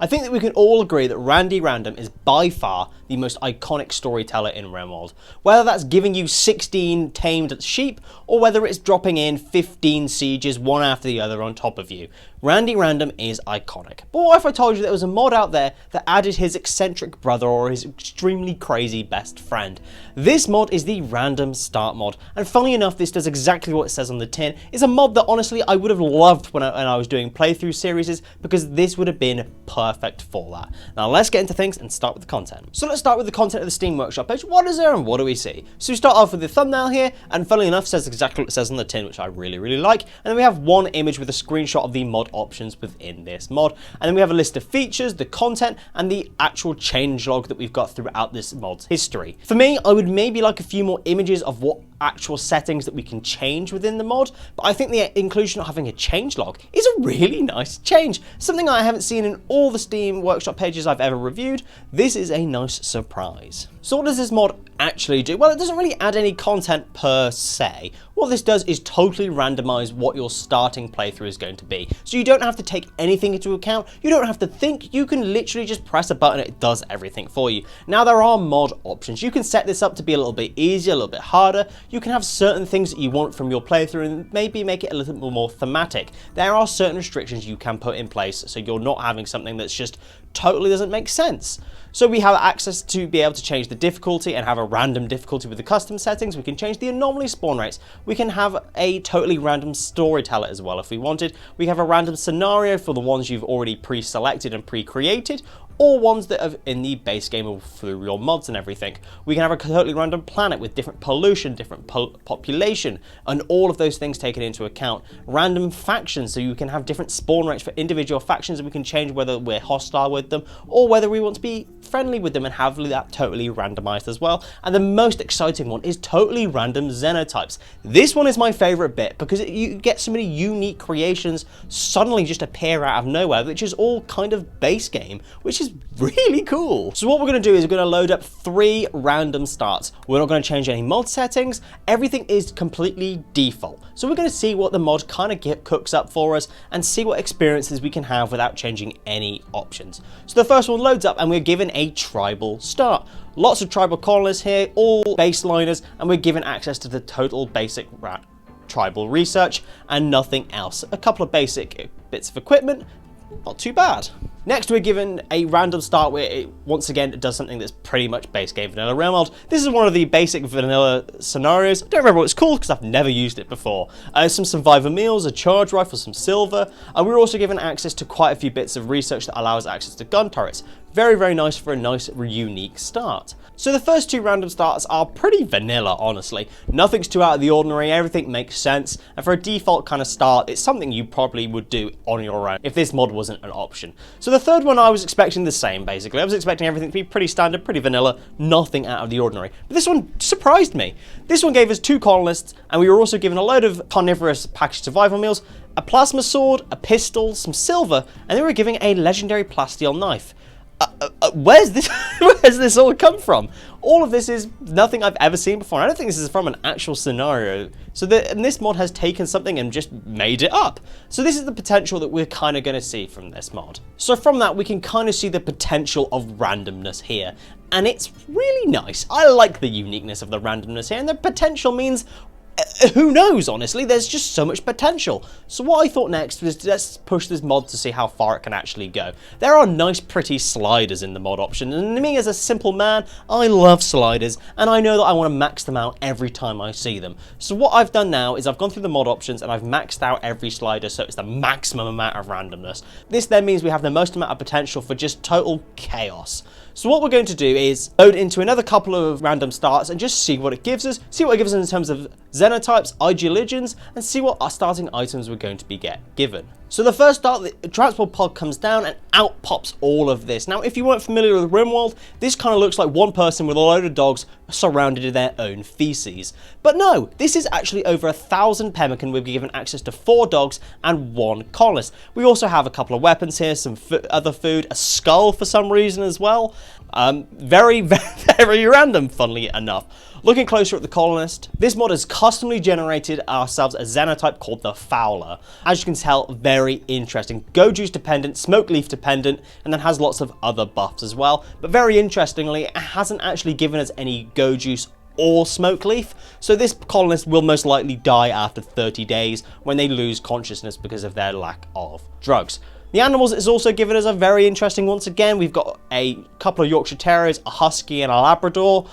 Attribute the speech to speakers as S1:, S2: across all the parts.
S1: I think that we can all agree that Randy Random is by far the most iconic storyteller in Rimworld. Whether that's giving you 16 tamed sheep, or whether it's dropping in 15 sieges one after the other on top of you, Randy Random is iconic. But what if I told you there was a mod out there that added his eccentric brother or his extremely crazy best friend? This mod is the Random Start mod, and funnily enough, this does exactly what it says on the tin. It's a mod that honestly I would have loved when I was doing playthrough series, because this would have been perfect for that. Now let's get into things and start with the content. So let's start with the content of the Steam Workshop page. What is there and what do we see? So we start off with the thumbnail here, and funnily enough says exactly what it says on the tin, which I really like. And then we have one image with a screenshot of the mod options within this mod. And then we have a list of features, the content, and the actual changelog that we've got throughout this mod's history. For me, I would maybe like a few more images of what actual settings that we can change within the mod, but I think the inclusion of having a changelog is a really nice change. Something I haven't seen in all the Steam Workshop pages I've ever reviewed. This is a nice surprise. So what does this mod actually do? Well, it doesn't really add any content per se. What this does is totally randomize what your starting playthrough is going to be. So you don't have to take anything into account, you don't have to think, you can literally just press a button and it does everything for you. Now there are mod options. You can set this up to be a little bit easier, a little bit harder. You can have certain things that you want from your playthrough and maybe make it a little bit more thematic. There are certain restrictions you can put in place so you're not having something that's just totally doesn't make sense. So we have access to be able to change the difficulty and have a random difficulty with the custom settings. We can change the anomaly spawn rates. We can have a totally random storyteller as well if we wanted. We have a random scenario for the ones you've already pre-selected and pre-created, or ones that are in the base game or through your mods and everything. We can have a totally random planet with different pollution, different population, and all of those things taken into account. Random factions, so you can have different spawn rates for individual factions, and we can change whether we're hostile with them or whether we want to be friendly with them and have that totally randomized as well. And the most exciting one is totally random xenotypes. This one is my favorite bit because you get so many unique creations suddenly just appear out of nowhere, which is all kind of base game, which is really cool. So what we're going to do is we're going to load up 3 random starts. We're not going to change any mod settings. Everything is completely default. So we're going to see what the mod kind of cooks up for us and see what experiences we can have without changing any options. So the first one loads up and we're given a tribal start. Lots of tribal colonists here, all baseliners, and we're given access to the total basic tribal research and nothing else. A couple of basic bits of equipment, not too bad. Next, we're given a random start where it, once again, it does something that's pretty much base game vanilla Rimworld. This is one of the basic vanilla scenarios. I don't remember what it's called because I've never used it before. Some survivor meals, a charge rifle, some silver. We're also given access to quite a few bits of research that allows access to gun turrets. Very nice for a nice, unique start. So the first 2 random starts are pretty vanilla, honestly. Nothing's too out of the ordinary, everything makes sense, and for a default kind of start, it's something you probably would do on your own if this mod wasn't an option. So the third one I was expecting the same, basically. I was expecting everything to be pretty standard, pretty vanilla, nothing out of the ordinary. But this one surprised me. This one gave us 2 colonists, and we were also given a load of carnivorous packaged survival meals, a plasma sword, a pistol, some silver, and they were giving a legendary plasteel knife. Where's this all come from? All of this is nothing I've ever seen before. I don't think this is from an actual scenario. And this mod has taken something and just made it up. So this is the potential that we're kind of going to see from this mod. So from that, we can kind of see the potential of randomness here. And it's really nice. I like the uniqueness of the randomness here, and the potential means who knows, honestly, there's just so much potential. So what I thought next was let's push this mod to see how far it can actually go. There are nice pretty sliders in the mod option, and me as a simple man, I love sliders, and I know that I want to max them out every time I see them. So what I've done now is I've gone through the mod options and I've maxed out every slider so it's the maximum amount of randomness. This then means we have the most amount of potential for just total chaos. So what we're going to do is load into another couple of random starts and just see what it gives us, see what it gives us in terms of xenotypes, IG Legions, and see what our starting items we're going to be given. So the first start, the transport pod comes down and out pops all of this. Now, if you weren't familiar with Rimworld, this kind of looks like one person with a load of dogs surrounded in their own feces. But no, this is actually over 1,000 pemmican. We've given access to 4 dogs and 1 colonist. We also have a couple of weapons here, some other food, a skull for some reason as well. Very random, funnily enough. Looking closer at the colonist, this mod has customly generated ourselves a xenotype called the Fowler. As you can tell, very very interesting. Go juice dependent, smoke leaf dependent, and then has lots of other buffs as well. But very interestingly, it hasn't actually given us any go juice or smoke leaf, so this colonist will most likely die after 30 days when they lose consciousness because of their lack of drugs. The animals is also given us a very interesting. Once again, we've got a couple of Yorkshire Terriers, a Husky and a Labrador.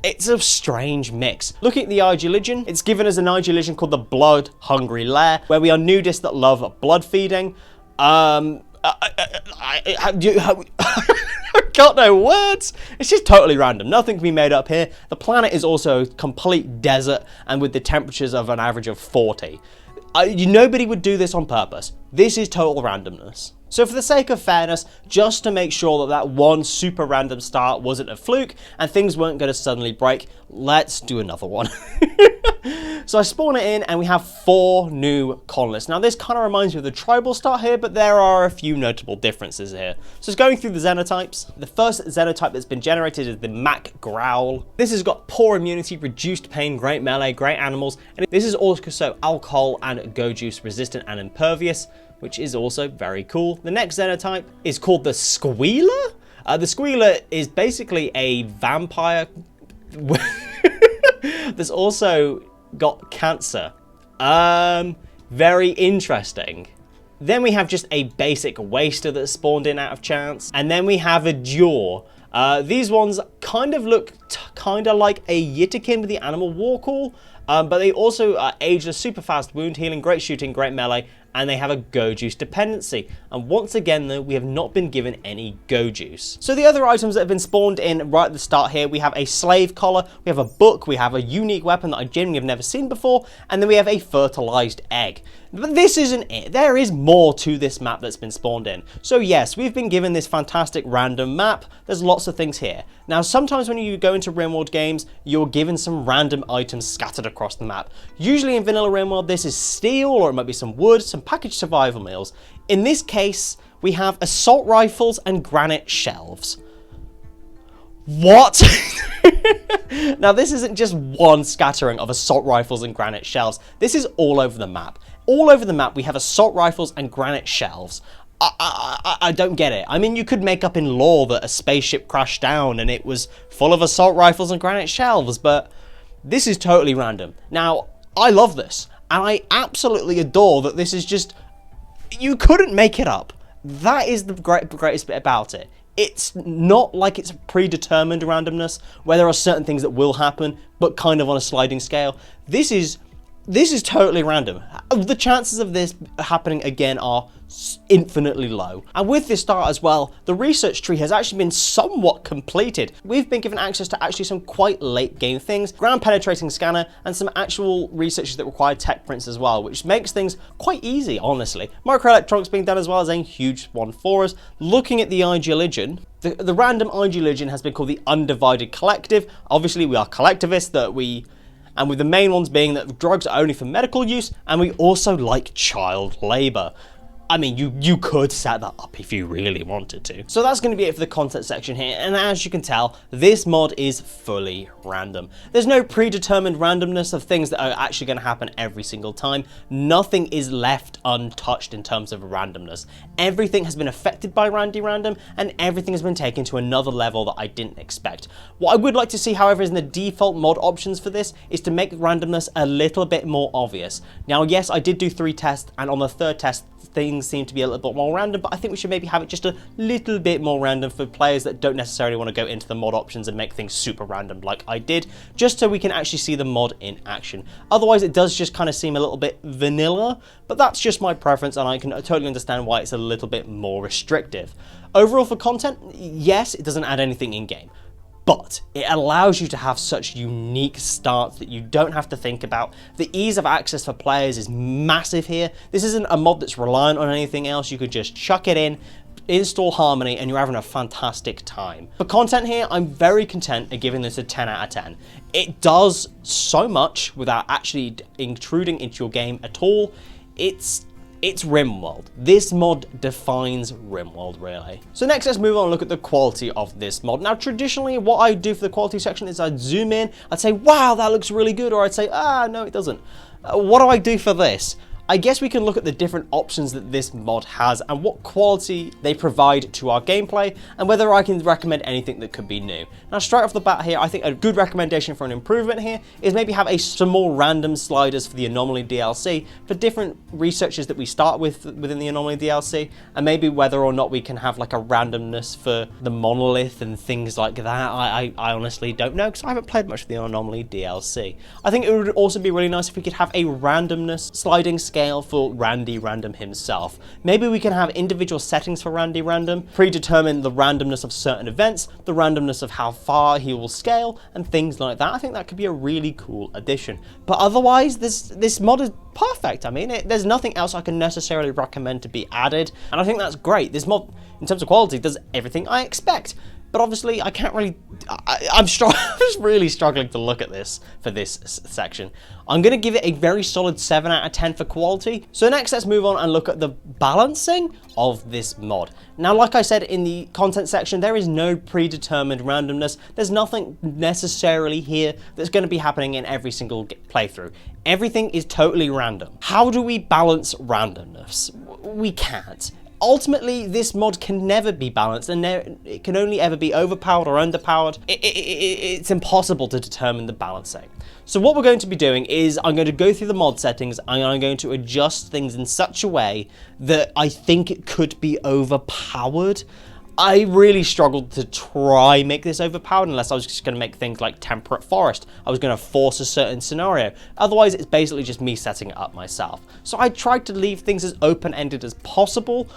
S1: It's a strange mix. Looking at the IG Legion, it's given us an IG Legion called the Blood Hungry Lair, where we are nudists that love blood feeding. I got no words. It's just totally random. Nothing can be made up here. The planet is also a complete desert and with the temperatures of an average of 40. Nobody would do this on purpose. This is total randomness. So for the sake of fairness, just to make sure that that one super random start wasn't a fluke and things weren't going to suddenly break, let's do another one. So I spawn it in and we have 4 new colonists. Now this kind of reminds me of the tribal start here, but there are a few notable differences here. So it's going through the xenotypes. The first xenotype that's been generated is the Mac Growl. This has got poor immunity, reduced pain, great melee, great animals, and this is also alcohol and go juice resistant and impervious, which is also very cool. The next xenotype is called the Squealer. The Squealer is basically a vampire that's also got cancer. Very interesting. Then we have just a basic waster that's spawned in out of chance. And then we have a Jaw. These ones kind of look kind of like a Yitakin with the animal war call, but they also are ageless, super fast wound healing, great shooting, great melee, and they have a go juice dependency. And once again though, we have not been given any go juice. So the other items that have been spawned in right at the start here, we have a slave collar, we have a book, we have a unique weapon that I genuinely have never seen before, and then we have a fertilized egg. But this isn't it. There is more to this map that's been spawned in. So yes, we've been given this fantastic random map. There's lots of things here. Now sometimes when you go into Rimworld games, you're given some random items scattered across the map. Usually in vanilla Rimworld, this is steel, or it might be some wood, some packaged survival meals. In this case, we have assault rifles and granite shelves. What? Now this isn't just one scattering of assault rifles and granite shelves. This is all over the map. All over the map we have assault rifles and granite shelves. I don't get it. I mean, you could make up in lore that a spaceship crashed down and it was full of assault rifles and granite shelves, but this is totally random. Now, I love this, and I absolutely adore that this is just... You couldn't make it up. That is the greatest bit about it. It's not like it's predetermined randomness, where there are certain things that will happen, but kind of on a sliding scale. This is totally random. The chances of this happening again are infinitely low. And with this start as well, the research tree has actually been somewhat completed. We've been given access to actually some quite late game things, ground penetrating scanner, and some actual researches that require tech prints as well, which makes things quite easy, honestly. Microelectronics being done as well is a huge one for us. Looking at the IG Legion, the random IG Legion has been called the Undivided Collective. Obviously we are collectivists, and with the main ones being that drugs are only for medical use, and we also like child labour. I mean, you could set that up if you really wanted to. So that's going to be it for the content section here, and as you can tell, this mod is fully random. There's no predetermined randomness of things that are actually going to happen every single time. Nothing is left untouched in terms of randomness. Everything has been affected by Randy Random, and everything has been taken to another level that I didn't expect. What I would like to see, however, is in the default mod options for this, is to make randomness a little bit more obvious. Now, yes, I did do 3 tests, and on the 3rd test, things seem to be a little bit more random, but I think we should maybe have it just a little bit more random for players that don't necessarily want to go into the mod options and make things super random like I did, just so we can actually see the mod in action. Otherwise, it does just kind of seem a little bit vanilla, but that's just my preference, and I can totally understand why it's a little bit more restrictive. Overall for content, yes, it doesn't add anything in-game, but it allows you to have such unique starts that you don't have to think about. The ease of access for players is massive here. This isn't a mod that's reliant on anything else. You could just chuck it in, install Harmony, and you're having a fantastic time. For content here, I'm very content at giving this a 10 out of 10. It does so much without actually intruding into your game at all. It's Rimworld. This mod defines Rimworld, really. So next, let's move on and look at the quality of this mod. Now, traditionally, what I do for the quality section is I'd zoom in, I'd say, wow, that looks really good, or I'd say, ah, no, it doesn't. What do I do for this? I guess we can look at the different options that this mod has and what quality they provide to our gameplay, and whether I can recommend anything that could be new. Now, straight off the bat here, I think a good recommendation for an improvement here is maybe have some more random sliders for the Anomaly DLC for different researchers that we start with within the Anomaly DLC, and maybe whether or not we can have like a randomness for the monolith and things like that. I honestly don't know, because I haven't played much of the Anomaly DLC. I think it would also be really nice if we could have a randomness sliding scale for Randy Random himself. Maybe we can have individual settings for Randy Random, predetermine the randomness of certain events, the randomness of how far he will scale, and things like that. I think that could be a really cool addition. But otherwise, this mod is perfect. I mean, there's nothing else I can necessarily recommend to be added, and I think that's great. This mod, in terms of quality, does everything I expect. But obviously, I can't really... I'm just really struggling to look at this for this section. I'm going to give it a very solid 7 out of 10 for quality. So next, let's move on and look at the balancing of this mod. Now, like I said in the content section, there is no predetermined randomness. There's nothing necessarily here that's going to be happening in every single playthrough. Everything is totally random. How do we balance randomness? We can't. Ultimately, this mod can never be balanced, and it can only ever be overpowered or underpowered. It's impossible to determine the balancing. So what we're going to be doing is I'm going to go through the mod settings, and I'm going to adjust things in such a way that I think it could be overpowered. I really struggled to try make this overpowered unless I was just going to make things like Temperate Forest. I was going to force a certain scenario. Otherwise, it's basically just me setting it up myself. So I tried to leave things as open-ended as possible,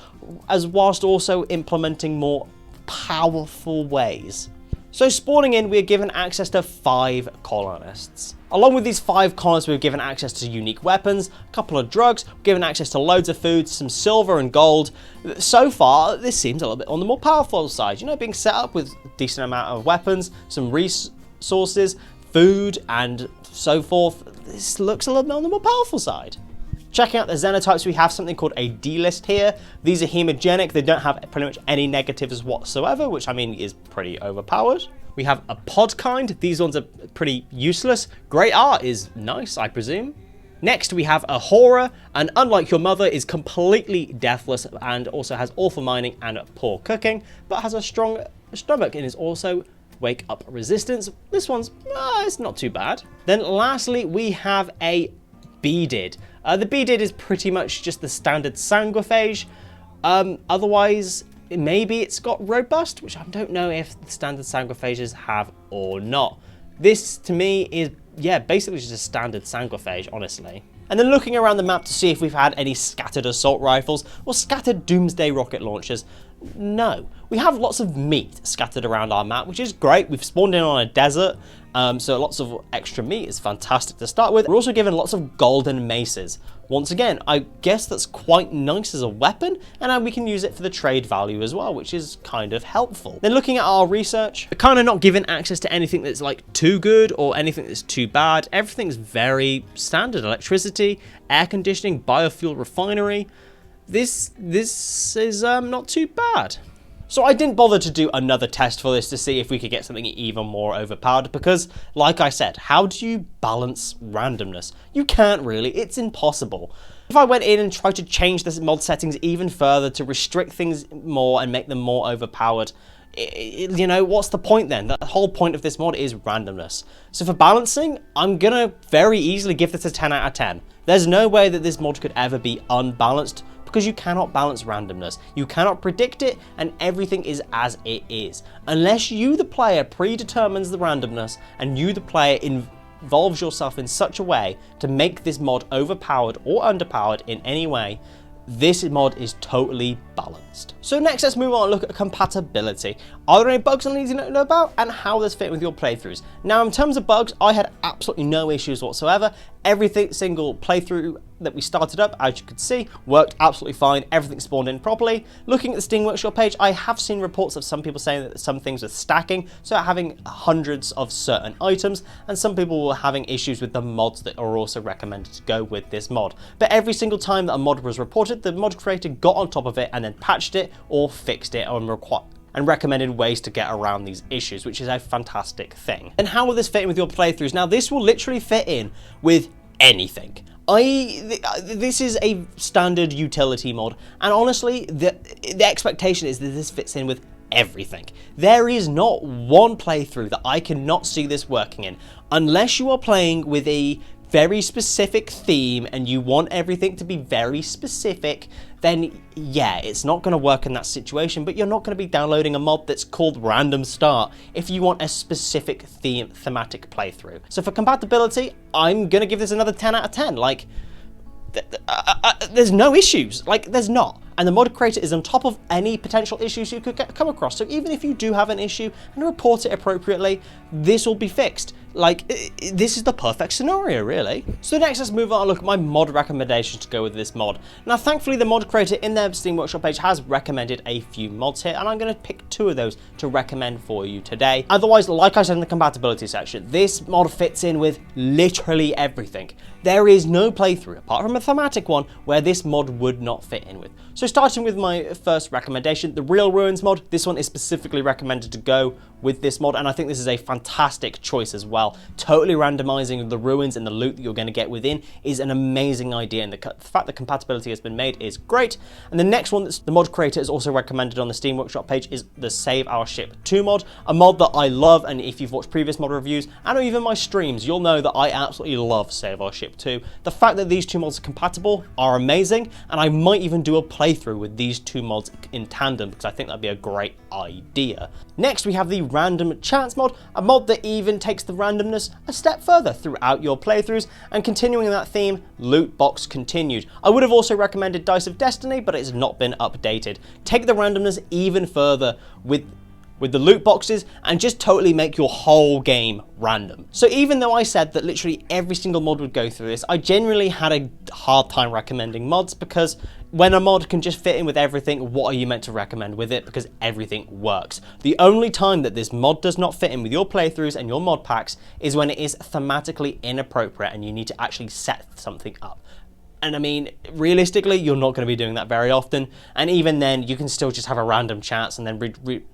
S1: whilst also implementing more powerful ways. So spawning in, we are given access to 5 colonists. Along with these 5 colonists, we're given access to unique weapons, a couple of drugs, we're given access to loads of food, some silver and gold. So far, this seems a little bit on the more powerful side. You know, being set up with a decent amount of weapons, some resources, food, and so forth. This looks a little bit on the more powerful side. Checking out the xenotypes, we have something called a D list here. These are hemogenic. They don't have pretty much any negatives whatsoever, which I mean is pretty overpowered. We have a pod kind. These ones are pretty useless. Great art is nice, I presume. Next, we have a horror, and unlike your mother, is completely deathless and also has awful mining and poor cooking, but has a strong stomach and is also wake up resistance. This one's, it's not too bad. Then lastly, we have a beaded. The beaded is pretty much just the standard sanguiphage. Otherwise, maybe it's got robust, which I don't know if the standard sanguiphages have or not. This, to me, is, yeah, basically just a standard sanguiphage, honestly. And then looking around the map to see if we've had any scattered assault rifles or scattered doomsday rocket launchers. No. We have lots of meat scattered around our map, which is great. We've spawned in on a desert, so lots of extra meat is fantastic to start with. We're also given lots of golden maces. Once again, I guess that's quite nice as a weapon, and we can use it for the trade value as well, which is kind of helpful. Then looking at our research, we're kind of not given access to anything that's like too good or anything that's too bad. Everything's very standard. Electricity, air conditioning, biofuel refinery. This is not too bad. So I didn't bother to do another test for this to see if we could get something even more overpowered, because, like I said, how do you balance randomness? You can't really, it's impossible. If I went in and tried to change the mod settings even further to restrict things more and make them more overpowered, you know, what's the point then? The whole point of this mod is randomness. So for balancing, I'm gonna very easily give this a 10 out of 10. There's no way that this mod could ever be unbalanced, because you cannot balance randomness. You cannot predict it, and everything is as it is. Unless you, the player, predetermines the randomness, and you, the player, involves yourself in such a way to make this mod overpowered or underpowered in any way, this mod is totally balanced. So next, let's move on and look at compatibility. Are there any bugs I need to know about, and how this fit with your playthroughs? Now, in terms of bugs, I had absolutely no issues whatsoever. Every single playthrough that we started up, as you could see, worked absolutely fine. Everything spawned in properly. Looking at the Steam Workshop page, I have seen reports of some people saying that some things were stacking, so having hundreds of certain items, and some people were having issues with the mods that are also recommended to go with this mod. But every single time that a mod was reported, the mod creator got on top of it and then patched it or fixed it and recommended ways to get around these issues, which is a fantastic thing. And how will this fit in with your playthroughs? Now, this will literally fit in with anything. This is a standard utility mod, and honestly, the expectation is that this fits in with everything. There is not one playthrough that I cannot see this working in, unless you are playing with a very specific theme and you want everything to be very specific, then yeah, it's not going to work in that situation, but you're not going to be downloading a mod that's called Random Start if you want a specific thematic playthrough. So for compatibility, I'm going to give this another 10 out of 10. Like, there's no issues. Like, there's not. And the mod creator is on top of any potential issues you could come across. So even if you do have an issue and report it appropriately, this will be fixed. Like, this is the perfect scenario, really. So next, let's move on and look at my mod recommendations to go with this mod. Now, thankfully, the mod creator in their Steam Workshop page has recommended a few mods here, and I'm going to pick 2 of those to recommend for you today. Otherwise, like I said in the compatibility section, this mod fits in with literally everything. There is no playthrough, apart from a thematic one, where this mod would not fit in with. So starting with my first recommendation, the Real Ruins mod. This one is specifically recommended to go with this mod, and I think this is a fantastic choice as well. Totally randomizing the ruins and the loot that you're going to get within is an amazing idea, and the fact that compatibility has been made is great. And the next one that the mod creator has also recommended on the Steam Workshop page is the Save Our Ship 2 mod, a mod that I love, and if you've watched previous mod reviews and even my streams, you'll know that I absolutely love Save Our Ship 2. The fact that these 2 mods are compatible are amazing, and I might even do a playthrough with these 2 mods in tandem because I think that'd be a great idea. Next, we have the Random Chance mod, a mod that even takes the randomness a step further throughout your playthroughs, and continuing that theme, Loot Box Continued. I would have also recommended Dice of Destiny, but it's not been updated. Take the randomness even further with the loot boxes and just totally make your whole game random. So even though I said that literally every single mod would go through this, I genuinely had a hard time recommending mods, because when a mod can just fit in with everything, what are you meant to recommend with it? Because everything works. The only time that this mod does not fit in with your playthroughs and your mod packs is when it is thematically inappropriate and you need to actually set something up. And I mean, realistically, you're not going to be doing that very often. And even then, you can still just have a random chance and then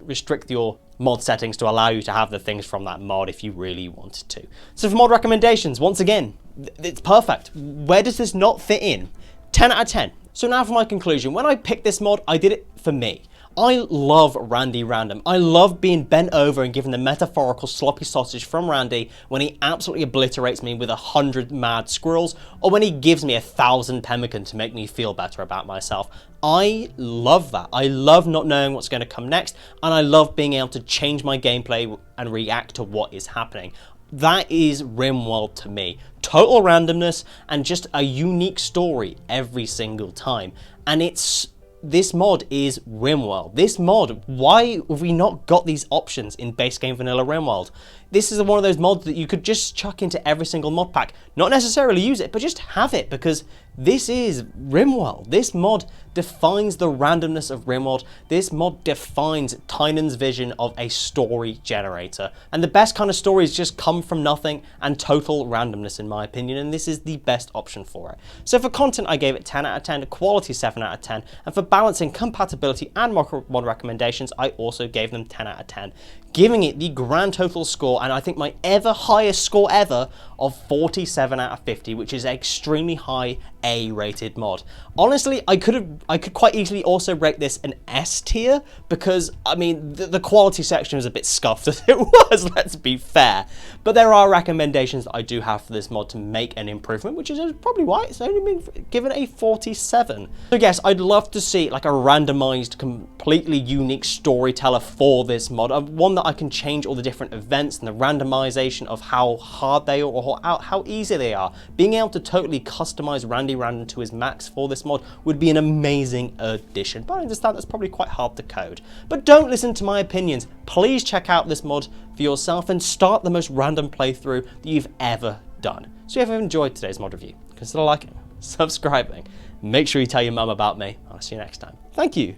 S1: restrict your mod settings to allow you to have the things from that mod if you really wanted to. So for mod recommendations, once again, it's perfect. Where does this not fit in? 10 out of 10. So now for my conclusion. When I picked this mod, I did it for me. I love Randy Random. I love being bent over and given the metaphorical sloppy sausage from Randy when he absolutely obliterates me with 100 mad squirrels, or when he gives me 1,000 pemmican to make me feel better about myself. I love that. I love not knowing what's going to come next, and I love being able to change my gameplay and react to what is happening. That is Rimworld to me. Total randomness and just a unique story every single time. And this mod is Rimworld. This mod, why have we not got these options in base game vanilla Rimworld? This is one of those mods that you could just chuck into every single mod pack. Not necessarily use it, but just have it, because this is Rimworld. This mod defines the randomness of Rimworld. This mod defines Tynan's vision of a story generator. And the best kind of stories just come from nothing and total randomness, in my opinion, and this is the best option for it. So for content, I gave it 10 out of 10, quality 7 out of 10, and for balancing compatibility and mod recommendations, I also gave them 10 out of 10, giving it the grand total score, and I think my ever highest score ever, of 47 out of 50, which is an extremely high A-rated mod. Honestly, I could quite easily also rate this an S tier, because I mean the quality section was a bit scuffed as it was, let's be fair. But there are recommendations that I do have for this mod to make an improvement, which is probably why it's only been given a 47. So yes, I'd love to see like a randomized, completely unique storyteller for this mod, one that I can change all the different events and the randomization of how hard they are or how easy they are. Being able to totally customize Randy Random to his max for this mod would be an amazing addition, but I understand that's probably quite hard to code. But don't listen to my opinions. Please check out this mod for yourself and start the most random playthrough that you've ever done. So if you've enjoyed today's mod review, consider liking, subscribing, make sure you tell your mum about me. I'll see you next time. Thank you.